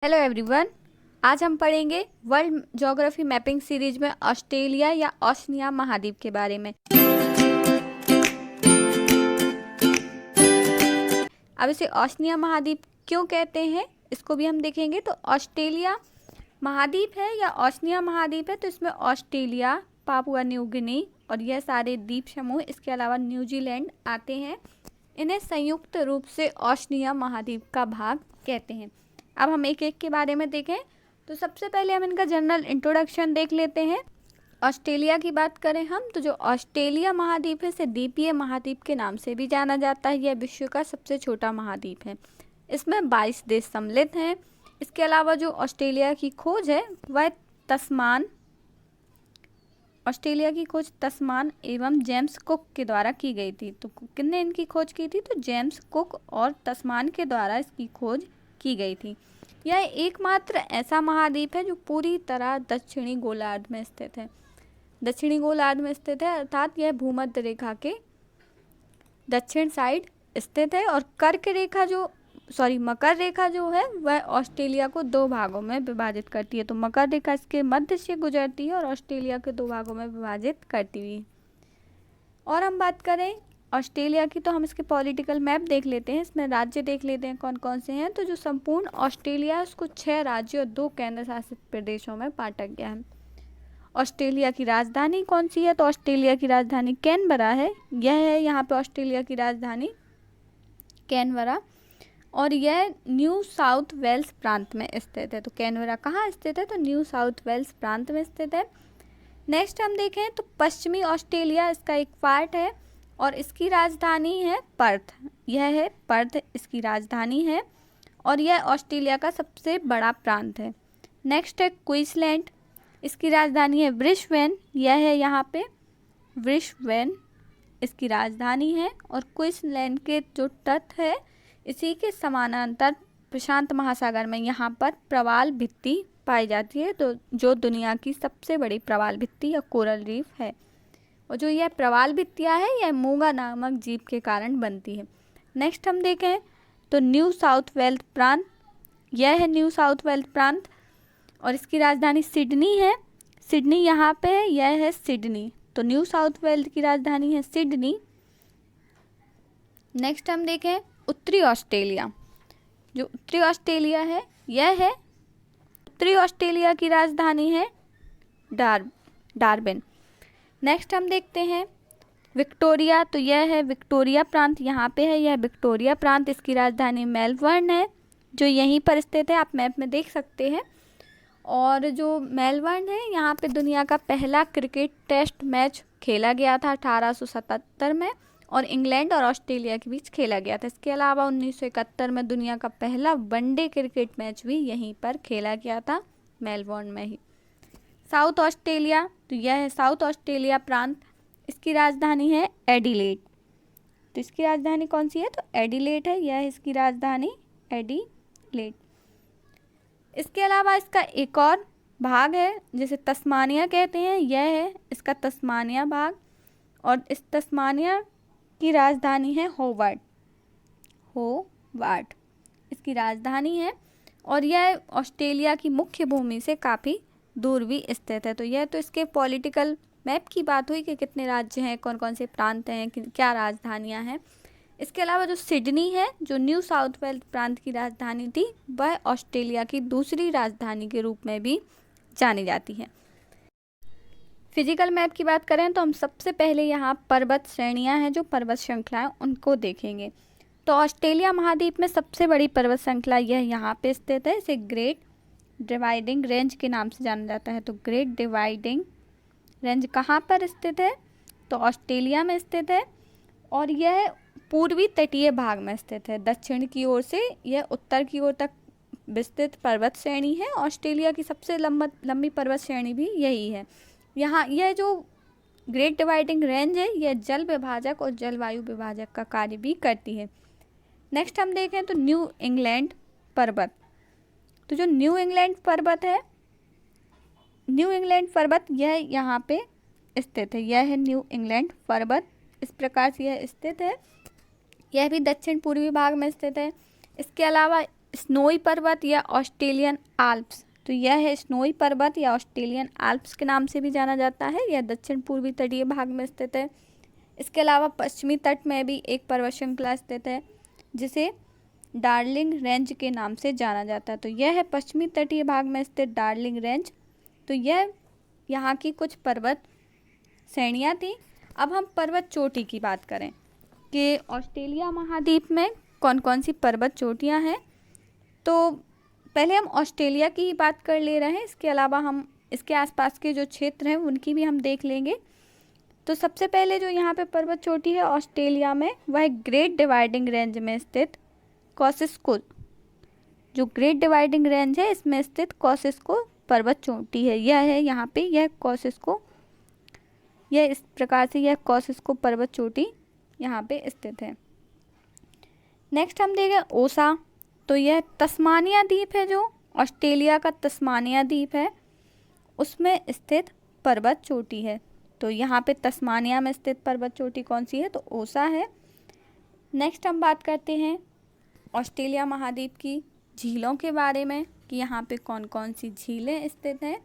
Hello everyone. आज हम पढ़ेंगे वर्ल्ड ज्योग्राफी मैपिंग सीरीज में ऑस्ट्रेलिया या ओशनिया महाद्वीप के बारे में। अब इसे ओशनिया महाद्वीप क्यों कहते हैं इसको भी हम देखेंगे। तो ऑस्ट्रेलिया महाद्वीप है या ओशनिया महाद्वीप है, तो इसमें ऑस्ट्रेलिया, पापुआ न्यू गिनी और यह सारे द्वीप समूह, इसके अलावा न्यूजीलैंड आते हैं। इन्हें संयुक्त रूप से ओशनिया महाद्वीप का भाग कहते हैं। अब हम एक एक के बारे में देखें तो सबसे पहले हम इनका जनरल इंट्रोडक्शन देख लेते हैं। ऑस्ट्रेलिया की बात करें हम तो जो ऑस्ट्रेलिया महाद्वीप है इसे द्वीपीय महाद्वीप के नाम से भी जाना जाता है। यह विश्व का सबसे छोटा महाद्वीप है। इसमें 22 देश सम्मिलित हैं। इसके अलावा जो ऑस्ट्रेलिया की खोज है वह ऑस्ट्रेलिया की खोज तस्मान एवं जेम्स कुक के द्वारा की गई थी। तो किसने इनकी खोज की थी? तो जेम्स कुक और तस्मान के द्वारा इसकी खोज की गई थी। यह एकमात्र ऐसा महाद्वीप है जो पूरी तरह दक्षिणी गोलार्ध में स्थित है। दक्षिणी गोलार्ध में स्थित है अर्थात यह भूमध्य रेखा के दक्षिण साइड स्थित है। और मकर रेखा जो है वह ऑस्ट्रेलिया को दो भागों में विभाजित करती है। तो मकर रेखा इसके मध्य से गुजरती है और ऑस्ट्रेलिया के दो भागों में विभाजित करती हुई। और हम बात करें ऑस्ट्रेलिया की तो हम इसके पॉलिटिकल मैप देख लेते हैं। इसमें राज्य देख लेते हैं कौन कौन से हैं। तो जो संपूर्ण ऑस्ट्रेलिया है उसको 6 राज्यों और 2 केंद्र शासित प्रदेशों में बांटा गया है। ऑस्ट्रेलिया की राजधानी कौन सी है? तो ऑस्ट्रेलिया की राजधानी कैनबरा है। यह है यहाँ पे ऑस्ट्रेलिया की राजधानी कैनबरा और यह न्यू साउथ वेल्स प्रांत में स्थित है। तो कैनबरा कहाँ स्थित है? तो न्यू साउथ वेल्स प्रांत में स्थित है। नेक्स्ट हम देखें तो पश्चिमी ऑस्ट्रेलिया इसका एक पार्ट है और इसकी राजधानी है पर्थ। यह है पर्थ इसकी राजधानी है और यह ऑस्ट्रेलिया का सबसे बड़ा प्रांत है। नेक्स्ट है क्वींसलैंड, इसकी राजधानी है ब्रिस्बेन। यह है यहाँ पे ब्रिस्बेन इसकी राजधानी है। और क्वींसलैंड के जो तट है इसी के समानांतर प्रशांत महासागर में यहाँ पर प्रवाल भित्ति पाई जाती है, तो जो दुनिया की सबसे बड़ी प्रवाल भित्ति या कोरल रीफ है। और जो यह प्रवाल भित्तियाँ है यह मूंगा नामक जीव के कारण बनती है। नेक्स्ट हम देखें तो न्यू साउथ वेल्स प्रांत, यह है न्यू साउथ वेल्स प्रांत और इसकी राजधानी सिडनी है। सिडनी यहाँ पे है, यह है सिडनी। तो न्यू साउथ वेल्स की राजधानी है सिडनी। नेक्स्ट हम देखें उत्तरी ऑस्ट्रेलिया। जो उत्तरी ऑस्ट्रेलिया है यह है उत्तरी ऑस्ट्रेलिया की राजधानी है डार्विन। नेक्स्ट हम देखते हैं विक्टोरिया। तो यह है विक्टोरिया प्रांत, यहाँ पे है यह विक्टोरिया प्रांत। इसकी राजधानी मेलबर्न है जो यहीं पर स्थित है, आप मैप में देख सकते हैं। और जो मेलबर्न है यहाँ पे दुनिया का पहला क्रिकेट टेस्ट मैच खेला गया था 1877 में और इंग्लैंड और ऑस्ट्रेलिया के बीच खेला गया था। इसके अलावा 1971 में दुनिया का पहला वनडे क्रिकेट मैच भी यहीं पर खेला गया था, मेलबर्न में ही। साउथ ऑस्ट्रेलिया, तो यह है साउथ ऑस्ट्रेलिया प्रांत। इसकी राजधानी है एडिलेड। तो इसकी राजधानी कौन सी है? तो एडिलेड है, यह है इसकी राजधानी एडिलेड। इसके अलावा इसका एक और भाग है जिसे तस्मानिया कहते हैं, यह है इसका तस्मानिया भाग और इस तस्मानिया की राजधानी है होबार्ट इसकी राजधानी है और यह ऑस्ट्रेलिया की मुख्य भूमि से काफ़ी दूर भी स्थित है। तो यह तो इसके पॉलिटिकल मैप की बात हुई कि कितने राज्य हैं, कौन कौन से प्रांत हैं, क्या राजधानियां हैं। इसके अलावा जो सिडनी है जो न्यू साउथ वेल्स प्रांत की राजधानी थी वह ऑस्ट्रेलिया की दूसरी राजधानी के रूप में भी जानी जाती है। फिजिकल मैप की बात करें तो हम सबसे पहले यहाँ पर्वत श्रेणियाँ हैं, जो पर्वत श्रृंखलाएं उनको देखेंगे। तो ऑस्ट्रेलिया महाद्वीप में सबसे बड़ी पर्वत श्रृंखला यह यहाँ पे स्थित है। इसे ग्रेट डिवाइडिंग रेंज के नाम से जाना जाता है। तो ग्रेट डिवाइडिंग रेंज कहाँ पर स्थित है? तो ऑस्ट्रेलिया में स्थित है और यह पूर्वी तटीय भाग में स्थित है। दक्षिण की ओर से यह उत्तर की ओर तक विस्तृत पर्वत श्रेणी है। ऑस्ट्रेलिया की सबसे लंबी पर्वत श्रेणी भी यही है। यहाँ यह जो ग्रेट डिवाइडिंग रेंज है यह जल विभाजक और जलवायु विभाजक का कार्य भी करती है। नेक्स्ट हम देखें तो न्यू इंग्लैंड पर्वत। तो जो न्यू इंग्लैंड पर्वत है, न्यू इंग्लैंड पर्वत यह यहाँ पे स्थित है। यह है न्यू इंग्लैंड पर्वत, इस प्रकार से यह स्थित है। यह भी दक्षिण पूर्वी भाग में स्थित है। इसके अलावा स्नोई पर्वत या ऑस्ट्रेलियन आल्प्स। तो यह है स्नोई पर्वत या ऑस्ट्रेलियन आल्प्स के नाम से भी जाना जाता है। यह दक्षिण पूर्वी तटीय भाग में स्थित है। इसके अलावा पश्चिमी तट में भी एक पर्वत श्रृंखला स्थित है जिसे डार्लिंग रेंज के नाम से जाना जाता है। तो यह है पश्चिमी तटीय भाग में स्थित डार्लिंग रेंज। तो यह यहाँ की कुछ पर्वत श्रेणियाँ थी। अब हम पर्वत चोटी की बात करें कि ऑस्ट्रेलिया महाद्वीप में कौन कौन सी पर्वत चोटियाँ हैं। तो पहले हम ऑस्ट्रेलिया की ही बात कर ले रहे हैं, इसके अलावा हम इसके आसपास के जो क्षेत्र हैं उनकी भी हम देख लेंगे। तो सबसे पहले जो यहाँ पे पर्वत चोटी है ऑस्ट्रेलिया में, वह ग्रेट डिवाइडिंग रेंज में स्थित कॉसिस्को। जो ग्रेट डिवाइडिंग रेंज है इसमें स्थित कॉसिस्को पर्वत चोटी है। यह है यहाँ पे, यह कॉसिस्को, यह इस प्रकार से यह कॉसिस्को पर्वत चोटी यहाँ पे स्थित है। नेक्स्ट हम देखें ओसा। तो यह तस्मानिया द्वीप है, जो ऑस्ट्रेलिया का तस्मानिया द्वीप है उसमें स्थित पर्वत चोटी है। तो यहाँ पे तस्मानिया में स्थित पर्वत चोटी कौन सी है, तो ओसा है। नेक्स्ट हम बात करते हैं ऑस्ट्रेलिया महाद्वीप की झीलों के बारे में कि यहाँ पे कौन कौन सी झीलें स्थित हैं।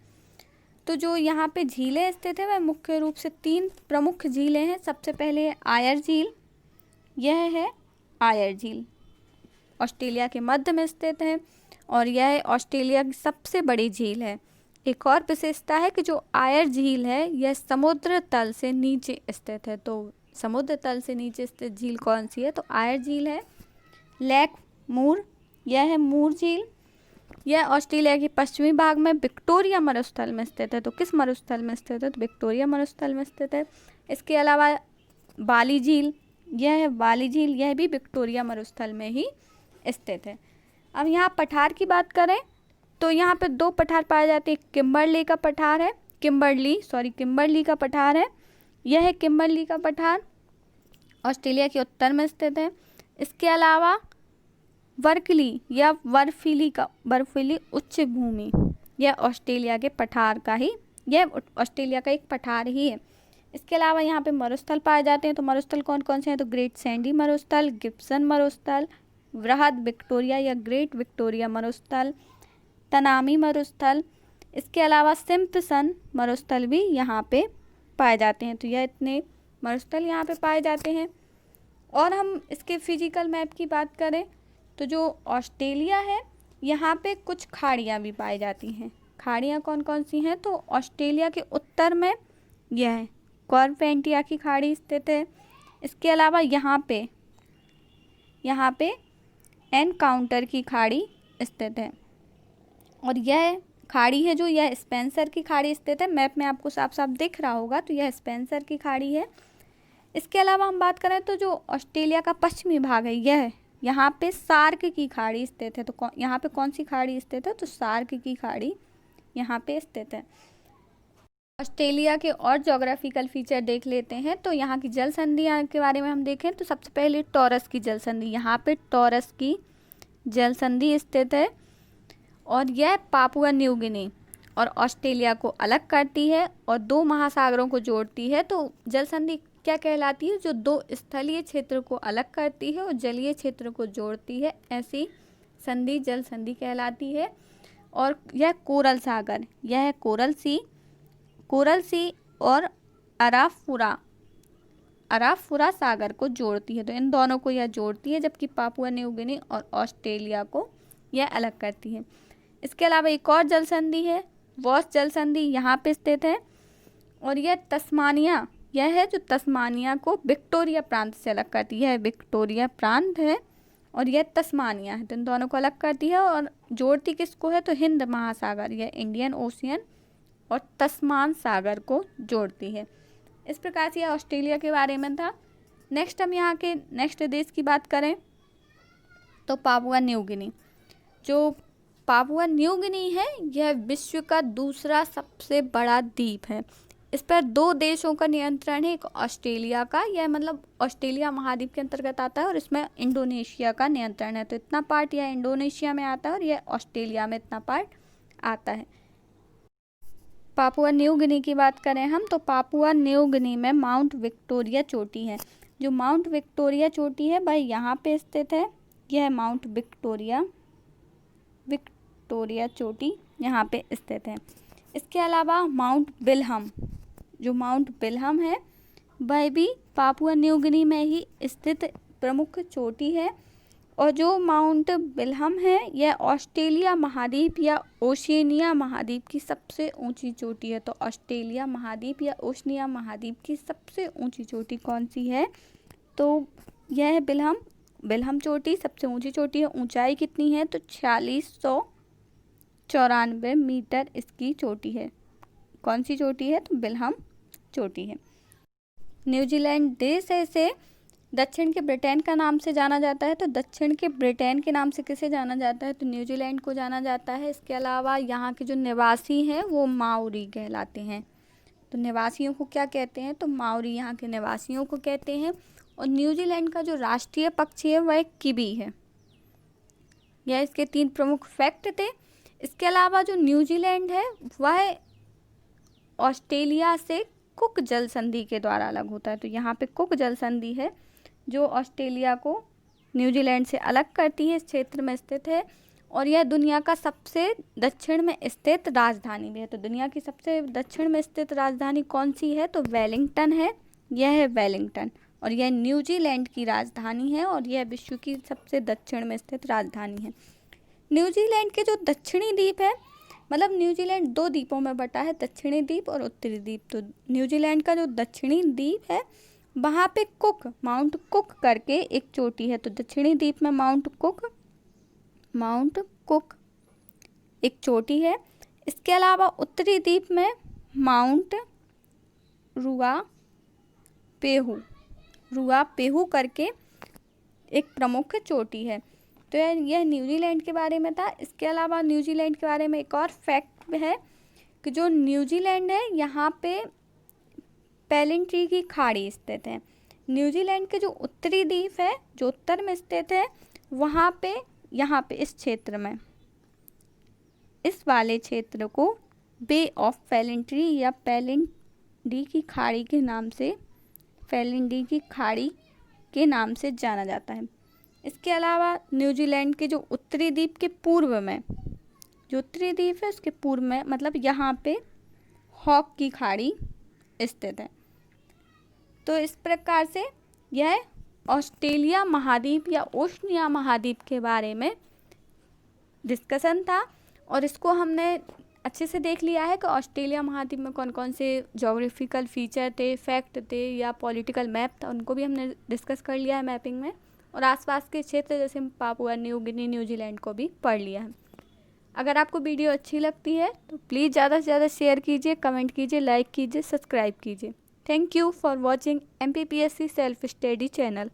तो जो यहाँ पे झीलें स्थित है वह मुख्य रूप से 3 प्रमुख झीलें हैं। सबसे पहले आयर झील, यह है आयर झील, ऑस्ट्रेलिया के मध्य में स्थित है और यह ऑस्ट्रेलिया की सबसे बड़ी झील है। एक और विशेषता है कि जो आयर झील है यह समुद्र तल से नीचे स्थित है। तो समुद्र तल से नीचे स्थित झील कौन सी है, तो आयर झील है। लेक मूर, यह है मूर झील, यह ऑस्ट्रेलिया के पश्चिमी भाग में विक्टोरिया मरुस्थल में स्थित है। तो किस मरुस्थल में स्थित है, तो विक्टोरिया मरुस्थल में स्थित है। इसके अलावा बाली झील, यह है बाली झील, यह भी विक्टोरिया मरुस्थल में ही स्थित है। अब यहाँ पठार की बात करें तो यहाँ पे 2 पठार पाए जाते हैं। किम्बरली का पठार है, किम्बरली का पठार है, यह है किम्बरली का पठार, ऑस्ट्रेलिया के उत्तर में स्थित है। इसके अलावा वर्कली या बर्फीली उच्च भूमि, यह ऑस्ट्रेलिया के पठार का ही, यह ऑस्ट्रेलिया का एक पठार ही है। इसके अलावा यहाँ पे मरुस्थल पाए जाते हैं। तो मरुस्थल कौन कौन से हैं, तो ग्रेट सैंडी मरुस्थल, गिब्सन मरुस्थल, वृहद विक्टोरिया या ग्रेट विक्टोरिया मरुस्थल, तनामी मरुस्थल। इसके अलावा सिम्पसन मरुस्थल भी यहाँ पे पाए जाते हैं। तो यह इतने मरुस्थल यहाँ पे पाए जाते हैं। और हम इसके फिजिकल मैप की बात करें तो जो ऑस्ट्रेलिया है यहाँ पे कुछ खाड़ियाँ भी पाई जाती हैं। खाड़ियाँ कौन कौन सी हैं, तो ऑस्ट्रेलिया के उत्तर में यह कॉर्पेंटिया की खाड़ी स्थित है। इसके अलावा यहाँ पे एनकाउंटर की खाड़ी स्थित है और यह खाड़ी है जो यह स्पेंसर की खाड़ी स्थित है। मैप में आपको साफ साफ दिख रहा होगा, तो यह स्पेंसर की खाड़ी है। इसके अलावा हम बात करें तो जो ऑस्ट्रेलिया का पश्चिमी भाग है यह यहाँ पे सार्क की खाड़ी स्थित है। तो यहाँ पे कौन सी खाड़ी स्थित है, तो सार्क की खाड़ी यहाँ पे स्थित है। ऑस्ट्रेलिया के और ज्योग्राफिकल फीचर देख लेते हैं। तो यहाँ की जल संधियाँ के बारे में हम देखें तो सबसे पहले टॉरस की जल संधि, यहाँ पे टॉरस की जल संधि स्थित है और यह पापुआ न्यू गिनी और ऑस्ट्रेलिया को अलग करती है और 2 महासागरों को जोड़ती है। तो जल संधि क्या कहलाती है, जो 2 स्थलीय क्षेत्र को अलग करती है और जलीय क्षेत्र को जोड़ती है, ऐसी संधि जल संधि कहलाती है। और यह कोरल सागर, यह है कोरल सी और अराफुरा सागर को जोड़ती है। तो इन दोनों को यह जोड़ती है, जबकि पापुआ न्यू गिनी और ऑस्ट्रेलिया को यह अलग करती है। इसके अलावा एक और जल संधि है, वॉस जल संधि, यहाँ पे स्थित है और यह तस्मानिया, यह है जो तस्मानिया को विक्टोरिया प्रांत से अलग करती है। विक्टोरिया प्रांत है और यह तस्मानिया है, तो इन दोनों को अलग करती है और जोड़ती किसको है, तो हिंद महासागर, यह इंडियन ओशियन और तस्मान सागर को जोड़ती है। इस प्रकार से यह ऑस्ट्रेलिया के बारे में था। नेक्स्ट हम यहाँ के नेक्स्ट देश की बात करें तो पापुआ न्यू गिनी। जो पापुआ न्यू गिनी है यह विश्व का दूसरा सबसे बड़ा द्वीप है। इस पर 2 देशों का नियंत्रण है, एक ऑस्ट्रेलिया का, यह मतलब ऑस्ट्रेलिया महाद्वीप के अंतर्गत आता है और इसमें इंडोनेशिया का नियंत्रण है। तो इतना पार्ट यह इंडोनेशिया में आता है और यह ऑस्ट्रेलिया में इतना पार्ट आता है। पापुआ न्यू गिनी की बात करें हम तो पापुआ न्यू गिनी में माउंट विक्टोरिया चोटी है। जो माउंट विक्टोरिया चोटी है वह यहाँ पे स्थित है, यह है माउंट विक्टोरिया। विक्टोरिया चोटी यहाँ पे स्थित है। इसके अलावा माउंट विल्हम, जो माउंट विल्हम है वह भी पापुआ न्यू गिनी में ही स्थित प्रमुख चोटी है। और जो माउंट विल्हम है यह ऑस्ट्रेलिया महाद्वीप या ओशिनिया महाद्वीप की सबसे ऊंची चोटी है। तो ऑस्ट्रेलिया महाद्वीप या ओशिनिया महाद्वीप की सबसे ऊंची चोटी कौन सी है? तो यह है विल्हम चोटी सबसे ऊंची चोटी है। ऊंचाई कितनी है? तो 4694 मीटर इसकी चोटी है। कौन सी चोटी है? तो विल्हम चोटी है। न्यूजीलैंड देश है, इसे दक्षिण के ब्रिटेन का नाम से जाना जाता है। तो दक्षिण के ब्रिटेन के नाम से किसे जाना जाता है? तो न्यूजीलैंड को जाना जाता है। इसके अलावा यहाँ के जो निवासी हैं वो माओरी कहलाते हैं। तो निवासियों को क्या कहते हैं? तो माओरी यहाँ के निवासियों को कहते हैं। और न्यूजीलैंड का जो राष्ट्रीय पक्षी है वह किवी है। यह इसके 3 प्रमुख फैक्ट थे। इसके अलावा जो न्यूजीलैंड है वह ऑस्ट्रेलिया से कुक जल संधि के द्वारा अलग होता है। तो यहाँ पे कुक जल संधि है जो ऑस्ट्रेलिया को न्यूजीलैंड से अलग करती है, इस क्षेत्र में स्थित है। और यह दुनिया का सबसे दक्षिण में स्थित राजधानी भी है। तो दुनिया की सबसे दक्षिण में स्थित राजधानी कौन सी है? तो वेलिंगटन है। यह है वेलिंगटन और यह न्यूजीलैंड की राजधानी है और यह विश्व की सबसे दक्षिण में स्थित राजधानी है। न्यूजीलैंड के जो दक्षिणी द्वीप है, मतलब न्यूजीलैंड 2 द्वीपों में बटा है, दक्षिणी द्वीप और उत्तरी द्वीप। तो न्यूजीलैंड का जो दक्षिणी द्वीप है वहाँ पे माउंट कुक करके एक चोटी है। तो दक्षिणी द्वीप में माउंट कुक एक चोटी है। इसके अलावा उत्तरी द्वीप में माउंट रुआपेहू करके एक प्रमुख चोटी है। तो यह न्यूजीलैंड के बारे में था। इसके अलावा न्यूजीलैंड के बारे में एक और फैक्ट है कि जो न्यूजीलैंड है यहाँ पे पेलिंट्री की खाड़ी स्थित है। न्यूजीलैंड के जो उत्तरी द्वीप है जो उत्तर में स्थित है वहाँ पे यहाँ पे इस क्षेत्र में इस वाले क्षेत्र को बे ऑफ पेलिंट्री या पेलिंडी की खाड़ी के नाम से जाना जाता है। इसके अलावा न्यूजीलैंड के जो उत्तरी द्वीप के पूर्व में जो उत्तरी द्वीप है उसके पूर्व में मतलब यहाँ पे हॉक की खाड़ी स्थित है। तो इस प्रकार से यह ऑस्ट्रेलिया महाद्वीप या ओशिनिया महाद्वीप के बारे में डिस्कशन था और इसको हमने अच्छे से देख लिया है कि ऑस्ट्रेलिया महाद्वीप में कौन कौन से ज्योग्राफिकल फीचर थे, फैक्ट थे या पॉलिटिकल मैप था, उनको भी हमने डिस्कस कर लिया है मैपिंग में। और आसपास के क्षेत्र जैसे पापुआ न्यू गिनी, न्यूजीलैंड को भी पढ़ लिया है। अगर आपको वीडियो अच्छी लगती है तो प्लीज़ ज़्यादा से ज़्यादा शेयर कीजिए, कमेंट कीजिए, लाइक कीजिए, सब्सक्राइब कीजिए। Thank you for watching MPPSC self study channel.